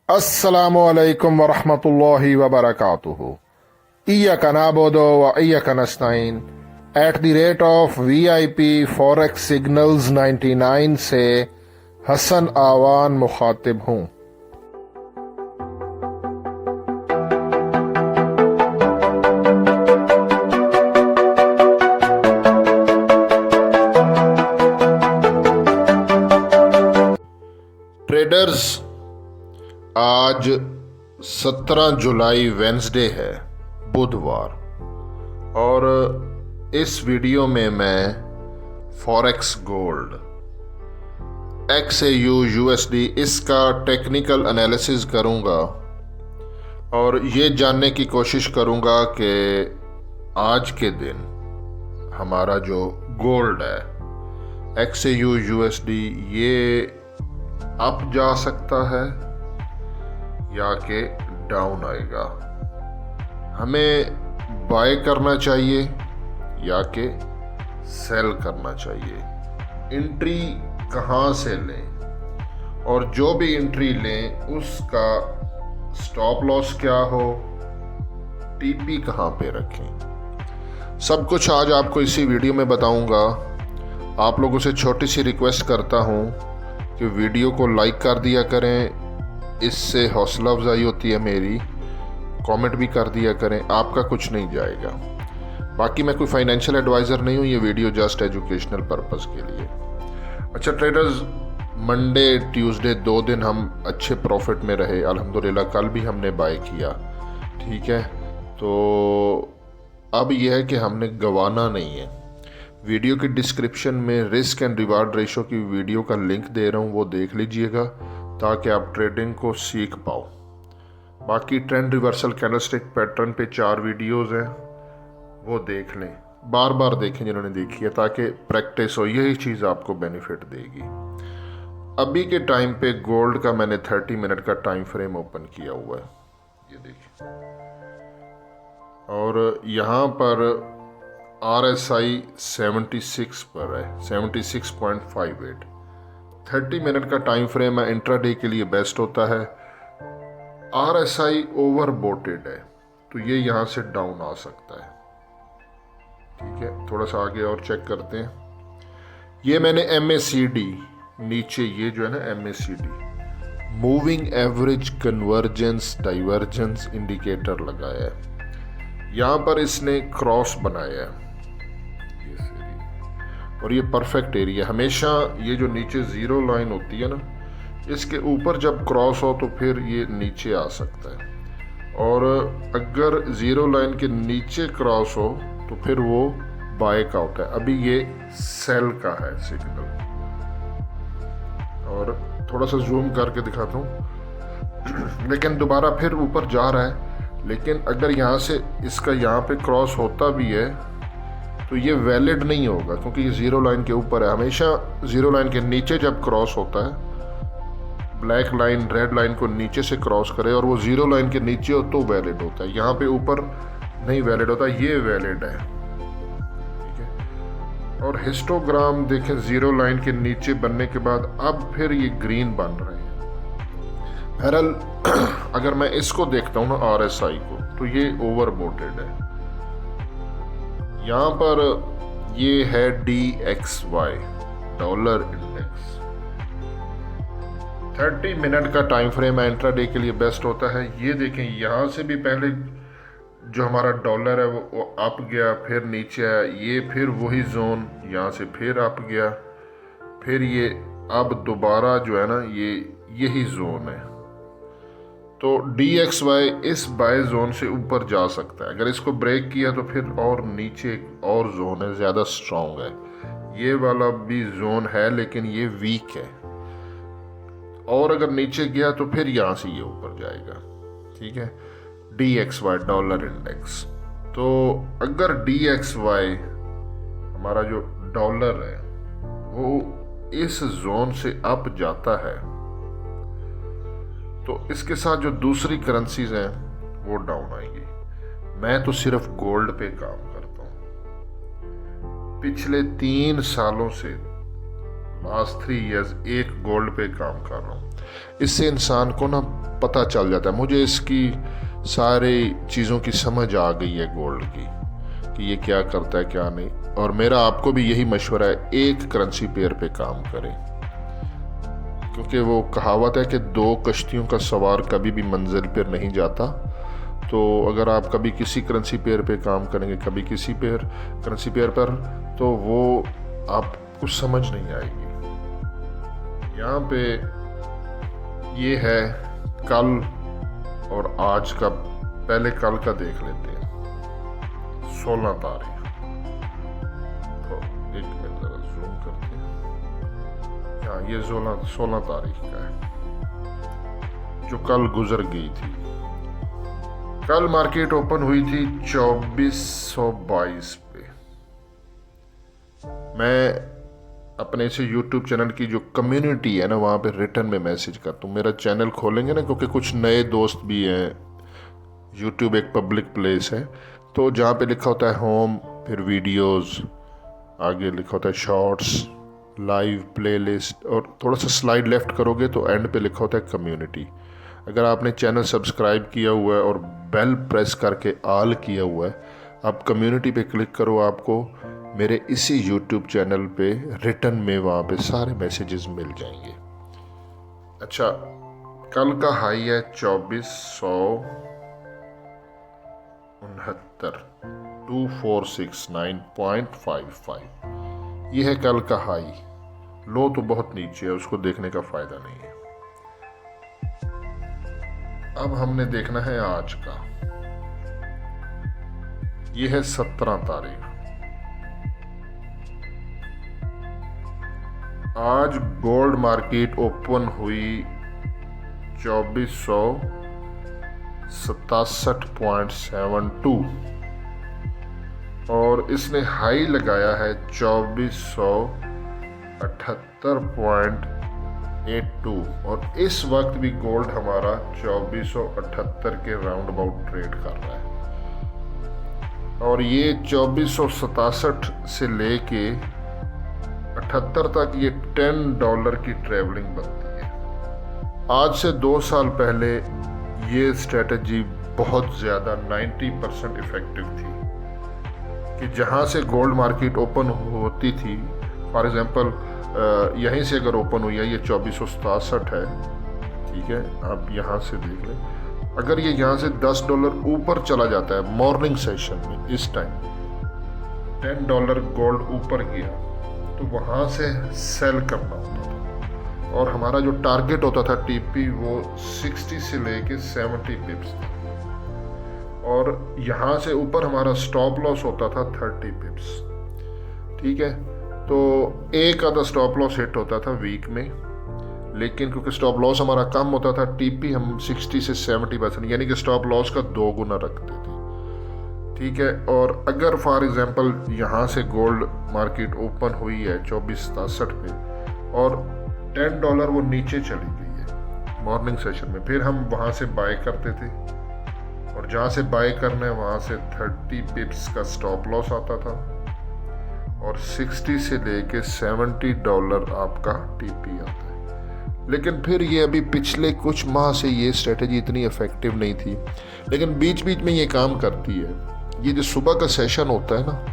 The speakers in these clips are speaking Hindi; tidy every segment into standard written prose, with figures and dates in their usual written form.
अस्सलामु अलैकुम वरहमतुल्लाहि वबरकातुहू। इय्याका नअबुदु व इय्याका नस्तईन @VIP फॉरेक्स सिग्नल्स 99 से हसन आवान मुखातिब हूँ। ट्रेडर्स, आज 17 जुलाई वेंसडे है, बुधवार, और इस वीडियो में मैं फॉरेक्स गोल्ड XAU USD इसका टेक्निकल एनालिसिस करूंगा और ये जानने की कोशिश करूंगा कि आज के दिन हमारा जो गोल्ड है XAU USD ये अप जा सकता है या कि डाउन आएगा, हमें बाय करना चाहिए या कि सेल करना चाहिए, एंट्री कहाँ से लें और जो भी एंट्री लें उसका स्टॉप लॉस क्या हो, टीपी कहाँ पे रखें, सब कुछ आज आपको इसी वीडियो में बताऊंगा। आप लोगों से छोटी सी रिक्वेस्ट करता हूँ कि वीडियो को लाइक कर दिया करें, इससे हौसला अफजाई होती है मेरी। कमेंट भी कर दिया करें, आपका कुछ नहीं जाएगा। बाकी मैं कोई फाइनेंशियल एडवाइज़र नहीं हूँ, ये वीडियो जस्ट एजुकेशनल पर्पस के लिए। अच्छा ट्रेडर्स, मंडे ट्यूसडे 2 दिन हम अच्छे प्रॉफिट में रहे अल्हम्दुलिल्लाह। कल भी हमने बाय किया, ठीक है। तो अब यह है कि हमने गंवाना नहीं है। वीडियो की डिस्क्रिप्शन में रिस्क एंड रिवार्ड रेशो की वीडियो का लिंक दे रहा हूँ, वो देख लीजिएगा ताकि आप ट्रेडिंग को सीख पाओ। बाकी ट्रेंड रिवर्सल कैंडलस्टिक पैटर्न पे 4 वीडियोस हैं, वो देख लें, बार बार देखें जिन्होंने देखी है, ताकि प्रैक्टिस हो, यही चीज़ आपको बेनिफिट देगी। अभी के टाइम पे गोल्ड का मैंने 30 मिनट का टाइम फ्रेम ओपन किया हुआ है, ये देखिए, और यहाँ पर RSI 76 पर है, 76.58। 30 मिनट का टाइम फ्रेम है, इंट्राडे के लिए बेस्ट होता है। RSI ओवरबोटेड है तो ये यहाँ से डाउन आ सकता है, ठीक है। थोड़ा सा आगे और चेक करते हैं। ये मैंने MACD नीचे, ये जो है ना MACD moving average convergence divergence indicator लगाया है। यहाँ पर इसने क्रॉस बनाया है और ये परफेक्ट एरिया। हमेशा ये जो नीचे जीरो लाइन होती है ना, इसके ऊपर जब क्रॉस हो तो फिर ये नीचे आ सकता है, और अगर जीरो लाइन के नीचे क्रॉस हो तो फिर वो बाय का होता है। अभी ये सेल का है सिग्नल, और थोड़ा सा जूम करके दिखाता हूँ, लेकिन दोबारा फिर ऊपर जा रहा है। लेकिन अगर यहाँ से इसका यहाँ पे क्रॉस होता भी है तो ये वैलिड नहीं होगा, क्योंकि ये जीरो लाइन के ऊपर है। हमेशा जीरो लाइन के नीचे जब क्रॉस होता है, ब्लैक लाइन रेड लाइन को नीचे से क्रॉस करे और वो जीरो लाइन के नीचे हो तो वैलिड होता है, यहाँ पे ऊपर नहीं वैलिड होता, ये वैलिड है, ठीक है। और हिस्टोग्राम देखें, जीरो लाइन के नीचे बनने के बाद अब फिर ये ग्रीन बन रहे हैं। बहरहाल अगर मैं इसको देखता हूँ ना RSI को, तो ये ओवरबोटेड है। यहाँ पर ये है DXY डॉलर इंडेक्स, 30 मिनट का टाइम फ्रेम है, इंट्राडे के लिए बेस्ट होता है। ये देखें, यहाँ से भी पहले जो हमारा डॉलर है वो अप गया, फिर नीचे आया, ये फिर वही जोन, यहाँ से फिर अप गया, फिर ये अब दोबारा जो है ना ये यही जोन है। तो DXY इस बाय जोन से ऊपर जा सकता है। अगर इसको ब्रेक किया तो फिर और नीचे एक और जोन है, ज़्यादा स्ट्रॉन्ग है। ये वाला भी जोन है लेकिन ये वीक है, और अगर नीचे गया तो फिर यहाँ से ये ऊपर जाएगा, ठीक है। DXY डॉलर इंडेक्स, तो अगर DXY हमारा जो डॉलर है वो इस जोन से अप जाता है तो इसके साथ जो दूसरी करेंसीज हैं वो डाउन आएंगी। मैं तो सिर्फ गोल्ड पे काम करता हूँ, पिछले 3 सालों से लास्ट 3 इयर्स एक गोल्ड पे काम कर रहा हूँ। इससे इंसान को ना पता चल जाता है। मुझे इसकी सारी चीज़ों की समझ आ गई है गोल्ड की, कि ये क्या करता है क्या नहीं। और मेरा आपको भी यही मशवरा है, एक करेंसी पेयर पे काम करें, क्योंकि वो कहावत है कि दो कश्तियों का सवार कभी भी मंजिल पर नहीं जाता। तो अगर आप कभी किसी करेंसी पेयर पे काम करेंगे, कभी किसी करेंसी पेयर पर, तो वो आपको समझ नहीं आएगी। यहाँ पे ये है कल और आज का। पहले कल का देख लेते हैं, 16 तारीख। तो एक मिनट जरा जूम करते हैं। हाँ, ये 16 तारीख का है, जो कल गुजर गई थी। कल मार्केट ओपन हुई थी 2422 पे। मैं अपने इसे यूट्यूब चैनल की जो कम्युनिटी है ना, वहाँ पे रिटर्न में मैसेज करता हूँ। मेरा चैनल खोलेंगे ना, क्योंकि कुछ नए दोस्त भी हैं। यूट्यूब एक पब्लिक प्लेस है, तो जहाँ पे लिखा होता है होम, फिर वीडियोस, आगे लिखा होता है शॉर्ट्स, लाइव, प्लेलिस्ट, और थोड़ा सा स्लाइड लेफ्ट करोगे तो एंड पे लिखा होता है कम्युनिटी। अगर आपने चैनल सब्सक्राइब किया हुआ है और बेल प्रेस करके ऑल किया हुआ है, आप कम्युनिटी पे क्लिक करो, आपको मेरे इसी यूट्यूब चैनल पे रिटर्न में वहाँ पे सारे मैसेजेस मिल जाएंगे। अच्छा, कल का हाई है 2469, 2469.55। ये है कल का हाई। लो तो बहुत नीचे है, उसको देखने का फायदा नहीं है। अब हमने देखना है आज का। ये है 17 तारीख। आज गोल्ड मार्केट ओपन हुई 2467.72 और इसने हाई लगाया है 2478.82 और इस वक्त भी गोल्ड हमारा 2478 के राउंड अबाउट ट्रेड कर रहा है। और ये 2467 से लेके 78 तक ये $10 की ट्रेवलिंग बनती है। आज से 2 साल पहले ये स्ट्रेटजी बहुत ज़्यादा 90% इफेक्टिव थी, कि जहाँ से गोल्ड मार्केट ओपन होती थी, फॉर एग्जांपल यहीं से अगर ओपन हुई है, ये 2467 है, ठीक है, आप यहाँ से देख लें। अगर ये यहाँ से $10 ऊपर चला जाता है मॉर्निंग सेशन में, इस टाइम $10 गोल्ड ऊपर गया, तो वहाँ से सेल करना होता था। और हमारा जो टारगेट होता था टीपी, वो 60 से लेके 70 पिप्स था। और यहाँ से ऊपर हमारा स्टॉप लॉस होता था 30 पिप्स। ठीक है, तो एक आधा स्टॉप लॉस हिट होता था वीक में, लेकिन क्योंकि स्टॉप लॉस हमारा कम होता था, टीपी हम 60 से 70%, यानी कि स्टॉप लॉस का 2 गुना रखते थे। ठीक है, और अगर फॉर एग्जांपल यहाँ से गोल्ड मार्केट ओपन हुई है 2467 पे और $10 वो नीचे चली गई है मॉर्निंग सेशन में, फिर हम वहाँ से बाय करते थे, और जहाँ से बाय करना है वहाँ से 30 पिप्स का स्टॉप लॉस आता था, और 60 से लेके $70 आपका टीपी आता है। लेकिन फिर ये अभी पिछले कुछ माह से ये स्ट्रेटेजी इतनी इफेक्टिव नहीं थी, लेकिन बीच बीच में ये काम करती है। ये जो सुबह का सेशन होता है ना,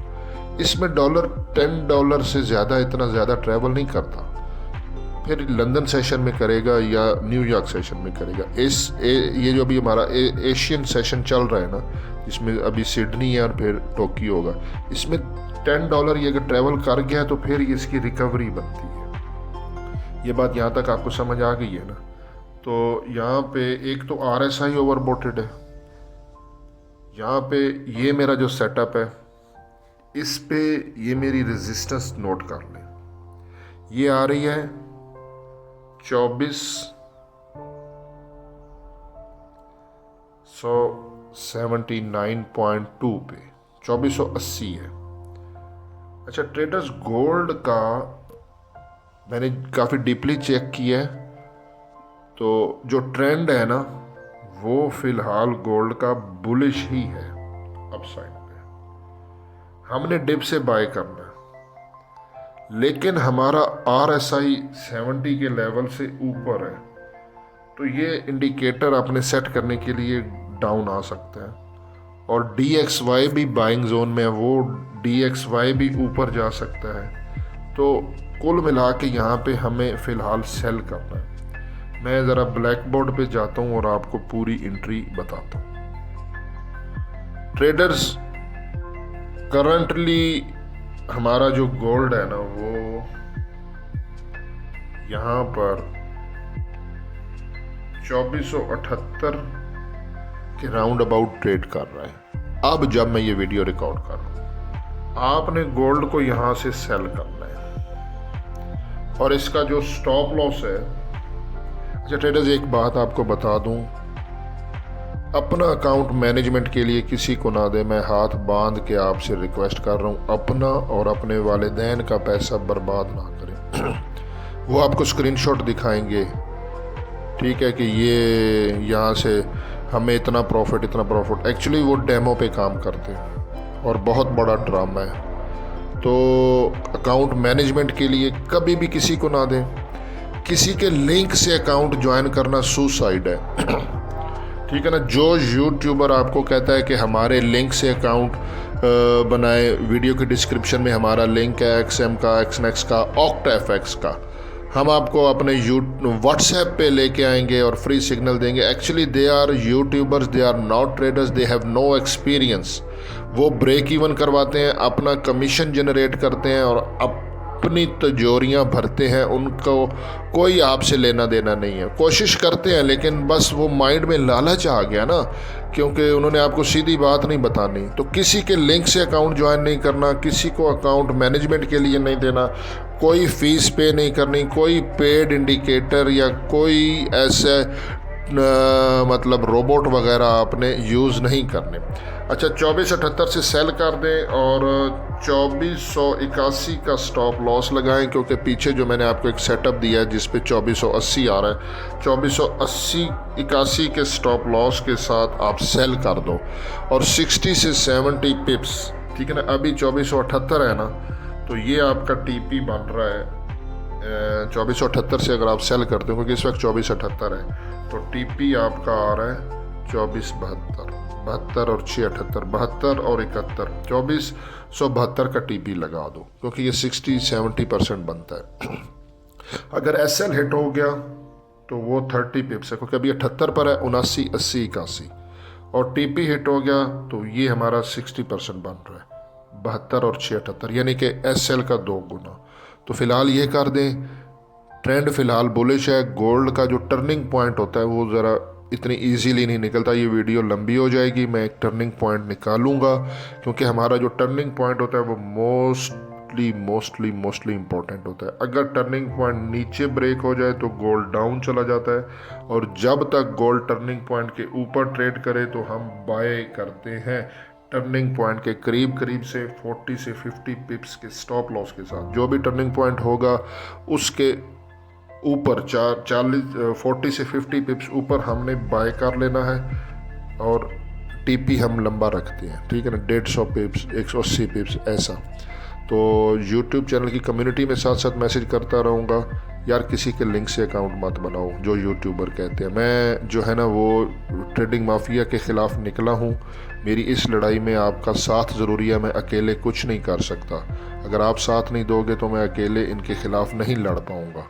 इसमें $10 से ज़्यादा इतना ज़्यादा ट्रैवल नहीं करता। फिर लंदन सेशन में करेगा या न्यूयॉर्क सेशन में करेगा। ये जो अभी हमारा एशियन सेशन चल रहा है ना, जिसमें अभी सिडनी है और फिर टोक्यो होगा, इसमें $10 ये अगर ट्रैवल कर गया है तो फिर इसकी रिकवरी बनती है। ये बात यहाँ तक आपको समझ आ गई है ना। तो यहाँ पे एक तो RSI ओवरबोटेड है। यहाँ पे ये मेरा जो सेटअप है, इस पे ये मेरी रेजिस्टेंस नोट कर लें। ये आ रही है 2479.2 पे, 2480 है। अच्छा, ट्रेडर्स गोल्ड का मैंने काफ़ी डीपली चेक किया है, तो जो ट्रेंड है ना, वो फिलहाल गोल्ड का बुलिश ही है अपसाइड पे। हमने डिप से बाय करना है, लेकिन हमारा RSI 70 के लेवल से ऊपर है। तो ये इंडिकेटर आपने सेट करने के लिए डाउन आ सकता है। और DXY भी बाइंग जोन में है, वो DXY भी ऊपर जा सकता है। तो कुल मिला के यहाँ पे हमें फ़िलहाल सेल करना है। मैं ज़रा ब्लैक बोर्ड पे जाता हूँ और आपको पूरी एंट्री बताता हूँ। ट्रेडर्स, करंटली हमारा जो गोल्ड है ना वो यहाँ पर 2478 के राउंड अबाउट ट्रेड कर रहा है। अब जब मैं ये वीडियो रिकॉर्ड कर रहा हूँ, आपने गोल्ड को यहाँ से सेल करना है और इसका जो स्टॉप लॉस है। अच्छा ट्रेडर्स, एक बात आपको बता दूं, अपना अकाउंट मैनेजमेंट के लिए किसी को ना दे। मैं हाथ बांध के आपसे रिक्वेस्ट कर रहा हूँ, अपना और अपने वालिदैन का पैसा बर्बाद ना करें। वो आपको स्क्रीनशॉट दिखाएंगे, ठीक है, कि ये यहाँ से हमें इतना प्रॉफिट। एक्चुअली वो डेमो पे काम करते हैं और बहुत बड़ा ड्रामा है। तो अकाउंट मैनेजमेंट के लिए कभी भी किसी को ना दें। किसी के लिंक से अकाउंट ज्वाइन करना सुसाइड है। ठीक है ना। जो यूट्यूबर आपको कहता है कि हमारे लिंक से अकाउंट बनाए, वीडियो के डिस्क्रिप्शन में हमारा लिंक है XM का, XNEX का, OctaFX का, हम आपको अपने व्हाट्सएप पे लेके आएंगे और फ्री सिग्नल देंगे। Actually they are YouTubers, they are not traders, they have no experience. वो ब्रेक इवन करवाते हैं, अपना कमीशन जनरेट करते हैं और अपनी तिजोरियां भरते हैं। उनको कोई आपसे लेना देना नहीं है। कोशिश करते हैं लेकिन बस वो माइंड में लालच आ गया ना, क्योंकि उन्होंने आपको सीधी बात नहीं बतानी। तो किसी के लिंक से अकाउंट ज्वाइन नहीं करना, किसी को अकाउंट मैनेजमेंट के लिए नहीं देना, कोई फीस पे नहीं करनी, कोई पेड इंडिकेटर या कोई ऐसे मतलब रोबोट वगैरह आपने यूज़ नहीं करने। अच्छा 2478 से सेल कर दें और 2481 का स्टॉप लॉस लगाएं, क्योंकि पीछे जो मैंने आपको एक सेटअप दिया है जिस पे 2480 आ रहा है। 2480-81 के स्टॉप लॉस के साथ आप सेल कर दो और 60 से 70 पिप्स, ठीक है ना। अभी 2478 है ना, तो ये आपका TP बन रहा है 2478 से अगर आप सेल करते हो, क्योंकि इस वक्त 2478 है, तो TP आपका आ रहा है 2472, 72 और 678, 72 और 71, 2472 का TP लगा दो, क्योंकि ये 60-70% बनता है। अगर SL हिट हो गया तो वो 30 पिप्स है, क्योंकि अभी 78 पर है, 79, 80, 81, और TP हिट हो गया तो ये हमारा 60% बन रहा है, 72 और 678, यानी कि SL का 2 गुना। तो फिलहाल ये कर दें। ट्रेंड फिलहाल बुलिश है। गोल्ड का जो टर्निंग पॉइंट होता है वो ज़रा इतनी इजीली नहीं निकलता। ये वीडियो लंबी हो जाएगी, मैं एक टर्निंग पॉइंट निकालूंगा, क्योंकि हमारा जो टर्निंग पॉइंट होता है वो मोस्टली इम्पोर्टेंट होता है। अगर टर्निंग पॉइंट नीचे ब्रेक हो जाए तो गोल्ड डाउन चला जाता है, और जब तक गोल्ड टर्निंग पॉइंट के ऊपर ट्रेड करे तो हम बाय करते हैं टर्निंग पॉइंट के करीब से 40 से 50 पिप्स के स्टॉप लॉस के साथ। जो भी टर्निंग पॉइंट होगा उसके ऊपर 40 से 50 पिप्स ऊपर हमने बाय कर लेना है, और TP हम लंबा रखते हैं, ठीक है ना, 150 पिप्स, 180 पिप्स ऐसा। तो YouTube चैनल की कम्युनिटी में साथ साथ मैसेज करता रहूँगा, यार किसी के लिंक से अकाउंट मत बनाओ जो यूट्यूबर कहते हैं। मैं जो है ना वो ट्रेडिंग माफिया के ख़िलाफ़ निकला हूँ। मेरी इस लड़ाई में आपका साथ ज़रूरी है, मैं अकेले कुछ नहीं कर सकता। अगर आप साथ नहीं दोगे तो मैं अकेले इनके ख़िलाफ़ नहीं लड़ पाऊँगा।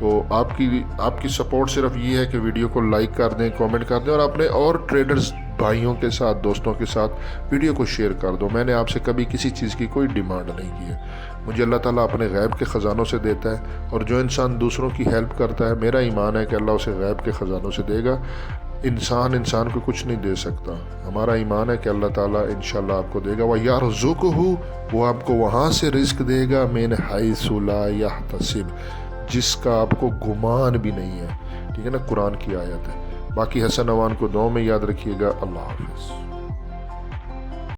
तो आपकी सपोर्ट सिर्फ ये है कि वीडियो को लाइक कर दें, कमेंट कर दें, और अपने और ट्रेडर्स भाइयों के साथ, दोस्तों के साथ वीडियो को शेयर कर दो। मैंने आपसे कभी किसी चीज़ की कोई डिमांड नहीं की है। मुझे अल्लाह ताला अपने गैब के ख़जानों से देता है, और जो इंसान दूसरों की हेल्प करता है, मेरा ईमान है कि अल्लाह उसे गैब के ख़जानों से देगा। इंसान को कुछ नहीं दे सकता। हमारा ईमान है कि अल्लाह ताला इंशाल्लाह आपको देगा। वह यारज़ुक़हु, वो आपको वहाँ से रिस्क देगा, मिन हैसु ला यहतसिब, जिसका आपको गुमान भी नहीं है। ठीक है ना, कुरान की आयत है। बाकी हसन अवान को दुआ में याद रखिएगा। अल्लाह हाफ़िज़।